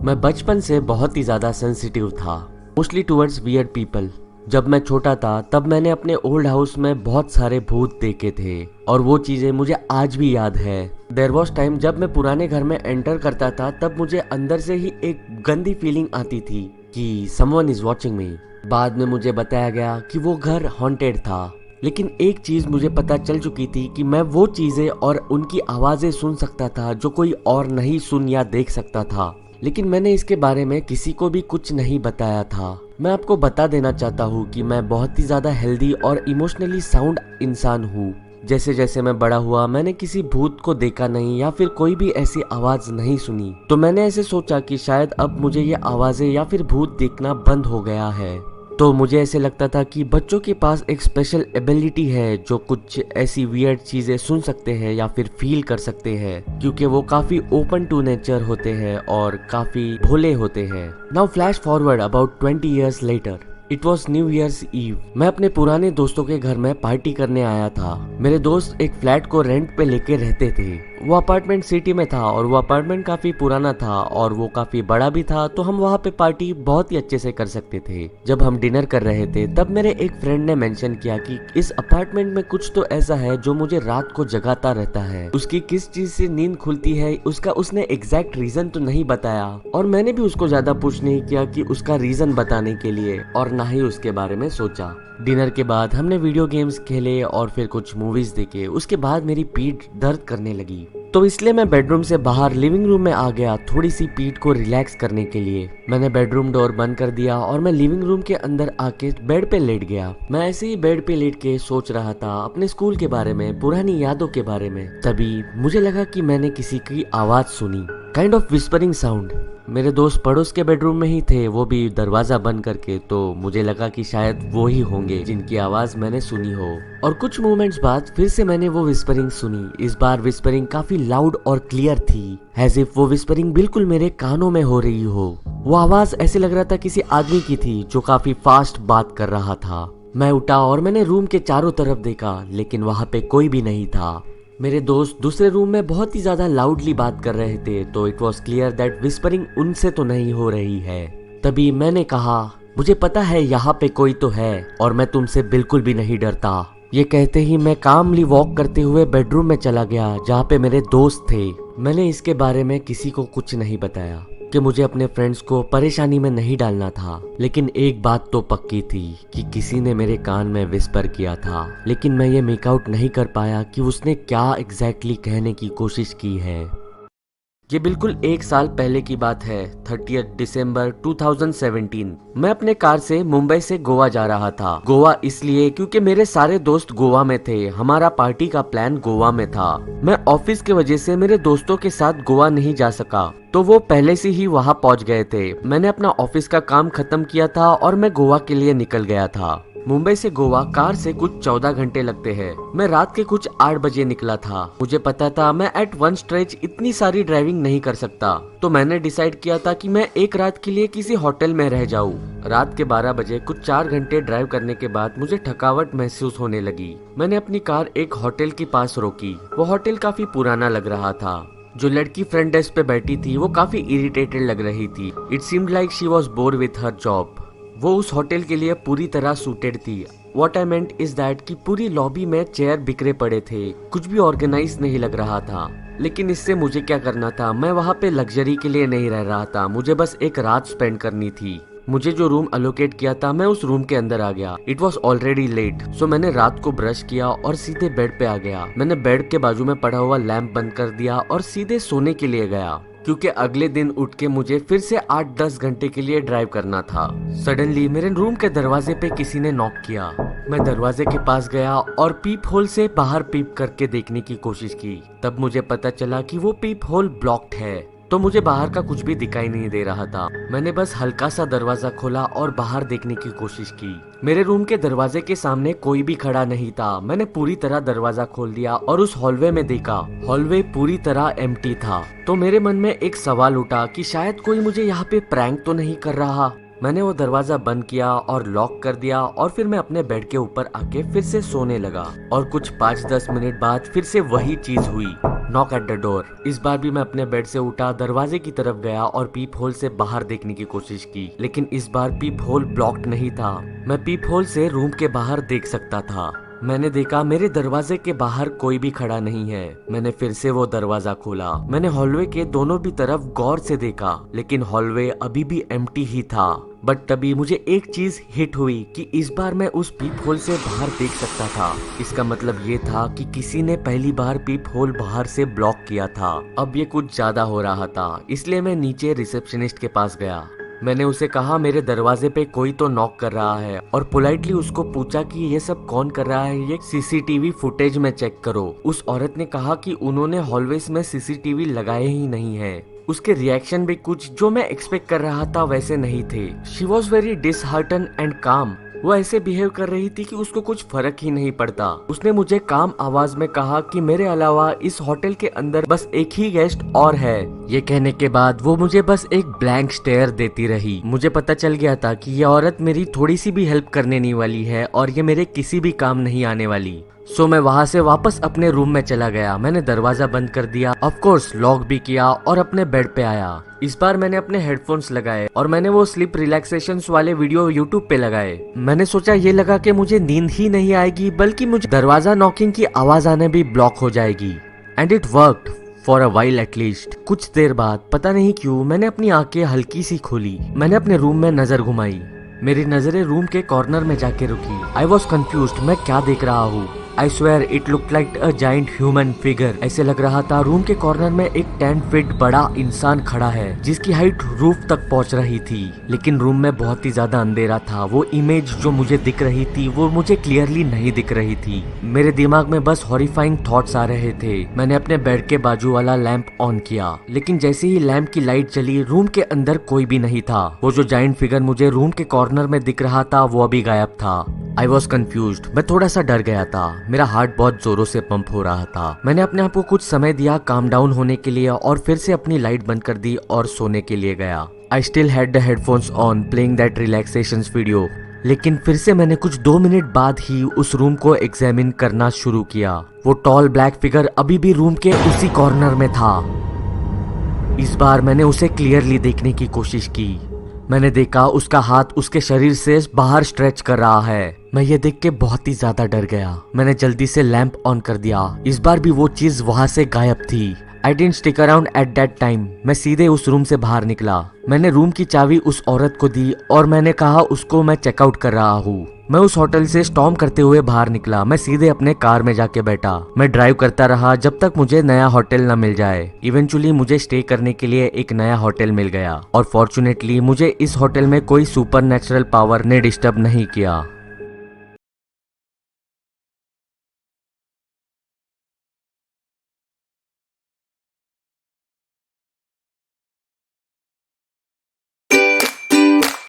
मैं बचपन से बहुत ही ज़्यादा सेंसिटिव था, मोस्टली टुवर्ड्स वियर्ड पीपल। जब मैं छोटा था तब मैंने अपने ओल्ड हाउस में बहुत सारे भूत देखे थे और वो चीज़ें मुझे आज भी याद है। देयर वॉज टाइम जब मैं पुराने घर में एंटर करता था तब मुझे अंदर से ही एक गंदी फीलिंग आती थी कि समवन इज वॉचिंग मी। बाद में मुझे बताया गया कि वो घर हॉन्टेड था, लेकिन एक चीज मुझे पता चल चुकी थी कि मैं वो चीजें और उनकी आवाजें सुन सकता था जो कोई और नहीं सुन या देख सकता था, लेकिन मैंने इसके बारे में किसी को भी कुछ नहीं बताया था। मैं आपको बता देना चाहता हूँ कि मैं बहुत ही ज्यादा हेल्दी और इमोशनली साउंड इंसान हूँ। जैसे जैसे मैं बड़ा हुआ मैंने किसी भूत को देखा नहीं या फिर कोई भी ऐसी आवाज नहीं सुनी, तो मैंने ऐसे सोचा कि शायद अब मुझे ये आवाजें या फिर भूत देखना बंद हो गया है। तो मुझे ऐसे लगता था कि बच्चों के पास एक स्पेशल एबिलिटी है जो कुछ ऐसी वियर्ड चीजें सुन सकते हैं या फिर फील कर सकते हैं, क्योंकि वो काफी ओपन टू नेचर होते हैं और काफी भोले होते हैं। Now flash forward about 20 years later. It was New Year's Eve. मैं अपने पुराने दोस्तों के घर में पार्टी करने आया था। मेरे दोस्त एक फ्लैट को रेंट पे लेके रहते थे। वो अपार्टमेंट सिटी में था और वो अपार्टमेंट काफी पुराना था और वो काफी बड़ा भी था, तो हम वहाँ पे पार्टी बहुत ही अच्छे से कर सकते थे। जब हम डिनर कर रहे थे तब मेरे एक फ्रेंड ने मेंशन किया कि इस अपार्टमेंट में कुछ तो ऐसा है जो मुझे रात को जगाता रहता है। उसकी किस चीज से नींद खुलती है उसका उसने एग्जैक्ट रीजन तो नहीं बताया और मैंने भी उसको ज्यादा पुश नहीं किया कि उसका रीजन बताने के लिए, और ना ही उसके बारे में सोचा। डिनर के बाद हमने वीडियो गेम्स खेले और फिर कुछ मूवीज देखे। उसके बाद मेरी पीठ दर्द करने लगी, तो इसलिए मैं बेडरूम से बाहर लिविंग रूम में आ गया थोड़ी सी पीठ को रिलैक्स करने के लिए। मैंने बेडरूम डोर बंद कर दिया और मैं लिविंग रूम के अंदर आके बेड पे लेट गया। मैं ऐसे ही बेड पे लेट के सोच रहा था अपने स्कूल के बारे में, पुरानी यादों के बारे में। तभी मुझे लगा कि मैंने किसी की आवाज सुनी, काइंड ऑफ विस्परिंग साउंड। मेरे दोस्त पड़ोस के बेडरूम में ही थे, वो भी दरवाजा बंद करके, तो मुझे लगा कि शायद वो ही होंगे जिनकी आवाज मैंने सुनी हो। और कुछ मोमेंट्स बाद फिर से मैंने वो विस्परिंग सुनी। इस बार विस्परिंग काफी लाउड और क्लियर थी, एज इफ वो विस्परिंग बिल्कुल मेरे कानों में हो रही हो। वो आवाज ऐसे लग रहा था किसी आदमी की थी जो काफी फास्ट बात कर रहा था। मैं उठा और मैंने रूम के चारों तरफ देखा, लेकिन वहां पे कोई भी नहीं था। मेरे दोस्त दूसरे रूम में बहुत ही ज्यादा लाउडली बात कर रहे थे, तो it was clear that whispering उनसे तो नहीं हो रही है। तभी मैंने कहा, मुझे पता है यहाँ पे कोई तो है और मैं तुमसे बिल्कुल भी नहीं डरता। ये कहते ही मैं कामली वॉक करते हुए बेडरूम में चला गया जहाँ पे मेरे दोस्त थे। मैंने इसके बारे में किसी को कुछ नहीं बताया कि मुझे अपने फ्रेंड्स को परेशानी में नहीं डालना था, लेकिन एक बात तो पक्की थी कि किसी ने मेरे कान में विस्पर किया था, लेकिन मैं ये मेक आउट नहीं कर पाया कि उसने क्या एग्जैक्टली कहने की कोशिश की है। ये बिल्कुल एक साल पहले की बात है, 30 दिसंबर 2017। मैं अपने कार से मुंबई से गोवा जा रहा था। गोवा इसलिए क्योंकि मेरे सारे दोस्त गोवा में थे, हमारा पार्टी का प्लान गोवा में था। मैं ऑफिस की वजह से मेरे दोस्तों के साथ गोवा नहीं जा सका, तो वो पहले से ही वहाँ पहुँच गए थे। मैंने अपना ऑफिस का काम खत्म किया था और मैं गोवा के लिए निकल गया था। मुंबई से गोवा कार से कुछ 14 घंटे लगते हैं। मैं रात के कुछ 8 बजे निकला था। मुझे पता था मैं एट वन स्ट्रेच इतनी सारी ड्राइविंग नहीं कर सकता, तो मैंने डिसाइड किया था कि मैं एक रात के लिए किसी होटल में रह जाऊं। रात के 12 बजे कुछ 4 घंटे ड्राइव करने के बाद मुझे थकावट महसूस होने लगी। मैंने अपनी कार एक होटल के पास रोकी। वो होटल काफी पुराना लग रहा था। जो लड़की फ्रंट डेस्क पे बैठी थी वो काफी इरिटेटेड लग रही थी। It seemed like she was bore with her job. वो उस होटल के लिए पूरी तरह सूटेड थी। What I meant is that कि पूरी लॉबी में चेयर बिखरे पड़े थे, कुछ भी ऑर्गेनाइज नहीं लग रहा था। लेकिन इससे मुझे क्या करना था, मैं वहाँ पे लग्जरी के लिए नहीं रह रहा था, मुझे बस एक रात स्पेंड करनी थी। मुझे जो रूम अलोकेट किया था मैं उस रूम के अंदर आ गया। इट वॉज ऑलरेडी लेट, सो मैंने रात को ब्रश किया और सीधे बेड पे आ गया। मैंने बेड के बाजू में पड़ा हुआ लैंप बंद कर दिया और सीधे सोने के लिए गया, क्योंकि अगले दिन उठ के मुझे फिर से 8-10 घंटे के लिए ड्राइव करना था। सडनली मेरे रूम के दरवाजे पे किसी ने नॉक किया। मैं दरवाजे के पास गया और पीप होल से बाहर पीप करके देखने की कोशिश की। तब मुझे पता चला कि वो पीप होल ब्लॉक्ड है, तो मुझे बाहर का कुछ भी दिखाई नहीं दे रहा था। मैंने बस हल्का सा दरवाजा खोला और बाहर देखने की कोशिश की। मेरे रूम के दरवाजे के सामने कोई भी खड़ा नहीं था। मैंने पूरी तरह दरवाजा खोल दिया और उस हॉलवे में देखा। हॉलवे पूरी तरह एम्प्टी था, तो मेरे मन में एक सवाल उठा कि शायद कोई मुझे यहाँ पे प्रैंक तो नहीं कर रहा। मैंने वो दरवाजा बंद किया और लॉक कर दिया और फिर मैं अपने बेड के ऊपर आके फिर से सोने लगा। और कुछ 5-10 मिनट बाद फिर से वही चीज हुई। Knock at the door. इस बार भी मैं अपने बेड से उठा, दरवाजे की तरफ गया और पीप होल से बाहर देखने की कोशिश की, लेकिन इस बार पीप होल ब्लॉक्ड नहीं था। मैं पीप होल से रूम के बाहर देख सकता था। मैंने देखा मेरे दरवाजे के बाहर कोई भी खड़ा नहीं है। मैंने फिर से वो दरवाजा खोला। मैंने हॉलवे के दोनों भी तरफ गौर से देखा, लेकिन हॉलवे अभी भी एम्प्टी ही था। बट तभी मुझे एक चीज हिट हुई कि इस बार मैं उस पीप होल से बाहर देख सकता था। इसका मतलब ये था कि किसी ने पहली बार पीप होल बाहर से ब्लॉक किया था। अब ये कुछ ज्यादा हो रहा था, इसलिए मैं नीचे रिसेप्शनिस्ट के पास गया। मैंने उसे कहा मेरे दरवाजे पे कोई तो नॉक कर रहा है, और पोलाइटली उसको पूछा कि ये सब कौन कर रहा है, ये सीसीटीवी फुटेज में चेक करो। उस औरत ने कहा कि उन्होंने हॉलवेज में सीसीटीवी लगाए ही नहीं है। उसके रिएक्शन भी कुछ जो मैं एक्सपेक्ट कर रहा था वैसे नहीं थे। She was very dishearten and काम। वो ऐसे बिहेव कर रही थी कि उसको कुछ फर्क ही नहीं पड़ता। उसने मुझे काम आवाज में कहा कि मेरे अलावा इस होटल के अंदर बस एक ही गेस्ट और है। ये कहने के बाद वो मुझे बस एक ब्लैंक स्टेयर देती रही। मुझे पता चल गया था कि ये औरत मेरी थोड़ी सी भी हेल्प करने नहीं वाली है और ये मेरे किसी भी काम नहीं आने वाली। सो मैं वहाँ से वापस अपने रूम में चला गया। मैंने दरवाजा बंद कर दिया, ऑफ कोर्स लॉक भी किया और अपने बेड पे आया। इस बार मैंने अपने हेडफोन्स लगाए और मैंने वो स्लीप रिलैक्सेशन वाले वीडियो यूट्यूब पे लगाए। मैंने सोचा ये लगा कि मुझे नींद ही नहीं आएगी, बल्कि मुझे दरवाजा नॉकिंग की आवाज आने भी ब्लॉक हो जाएगी। And it worked for a while at least. कुछ देर बाद पता नहीं क्यों मैंने अपनी आंखें हल्की सी खोली। मैंने अपने रूम में नजर घुमाई। मेरी नजरें रूम के कॉर्नर में जाके रुकी। आई वॉज कंफ्यूज्ड, मैं क्या देख रहा हूँ। I swear it looked like a giant human figure. ऐसे लग रहा था रूम के कॉर्नर में एक 10 फीट बड़ा इंसान खड़ा है, जिसकी हाइट रूफ तक पहुंच रही थी। लेकिन रूम में बहुत ही ज्यादा अंधेरा था। वो इमेज जो मुझे दिख रही थी वो मुझे क्लियरली नहीं दिख रही थी। मेरे दिमाग में बस हॉरिफाइंग थॉट्स आ रहे थे। मैंने अपने बेड के बाजू वाला लैंप ऑन किया, लेकिन जैसे ही लैंप की लाइट जली रूम के अंदर कोई भी नहीं था। वो जो जाइंट फिगर मुझे रूम के कॉर्नर में दिख रहा था वो अभी गायब था। आई वॉज कंफ्यूज्ड, मैं थोड़ा सा डर गया था। मेरा हार्ट बहुत जोरों से पंप हो रहा था। मैंने अपने आप को कुछ समय दिया काम डाउन होने के लिए और फिर से अपनी लाइट बंद कर दी और सोने के लिए गया। I still had the headphones on playing that relaxation video. लेकिन फिर से मैंने कुछ 2 मिनट बाद ही उस रूम को एग्जामिन करना शुरू किया। वो टॉल ब्लैक फिगर अभी भी रूम के उसी कॉर्नर में था। इस बार मैंने उसे क्लियरली देखने की कोशिश की। मैंने देखा उसका हाथ उसके शरीर से बाहर स्ट्रेच कर रहा है। मैं ये देख के बहुत ही ज्यादा डर गया। मैंने जल्दी से लैंप ऑन कर दिया। इस बार भी वो चीज वहां से गायब थी। I didn't stick around at that time. मैं सीधे उस रूम से बाहर निकला। मैंने रूम की चाबी उस औरत को दी और मैंने कहा उसको मैं चेकआउट कर रहा हूँ। मैं उस होटल से स्टॉर्म करते हुए बाहर निकला। मैं सीधे अपने कार में जाके बैठा। मैं ड्राइव करता रहा जब तक मुझे नया होटल न मिल जाए। इवेंचुअली मुझे स्टे करने के लिए एक नया होटल मिल गया और फॉर्चुनेटली मुझे इस होटल में कोई सुपर नेचुरल पावर ने डिस्टर्ब नहीं किया।